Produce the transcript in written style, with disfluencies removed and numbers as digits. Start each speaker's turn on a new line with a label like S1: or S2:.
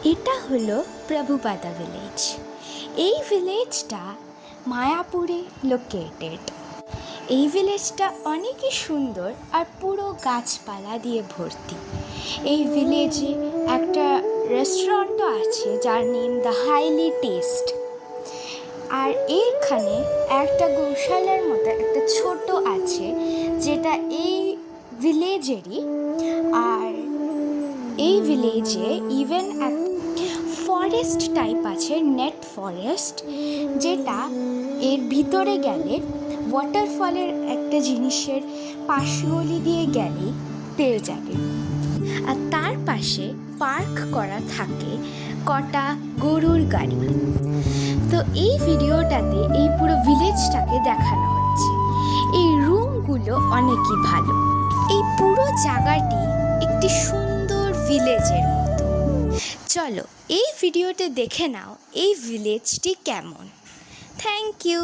S1: এটা হলো প্রভুপাদা ভিলেজ। এই ভিলেজটা মায়াপুরে লোকেটেড। এই ভিলেজটা অনেকই সুন্দর আর পুরো গাছপালা দিয়ে ভর্তি। এই ভিলেজে একটা রেস্টুরেন্টও আছে যার নেম দ্য হাইলি টেস্ট। আর এইখানে একটা গৌশালার মতো একটা ছোট আছে যেটা এই ভিলেজেরই। আর এই ভিলেজে ইভেন এক ফরেস্ট টাইপ আছে, নেট ফরেস্ট, যেটা এর ভিতরে গেলে ওয়াটারফলের একটা জিনিসের পাশগলি দিয়ে গেলেই পেয়ে যাবে। আর তার পাশে পার্ক করা থাকে কটা গরুর গাড়ি। তো এই ভিডিওটাতে এই পুরো ভিলেজটাকে দেখানো হচ্ছে। এই রুমগুলো অনেকই ভালো। এই পুরো জায়গাটি একটি সুন্দর ভিলেজের মতো। চলো এই ভিডিওতে দেখে নাও এই ভিলেজটি কেমন। Thank you.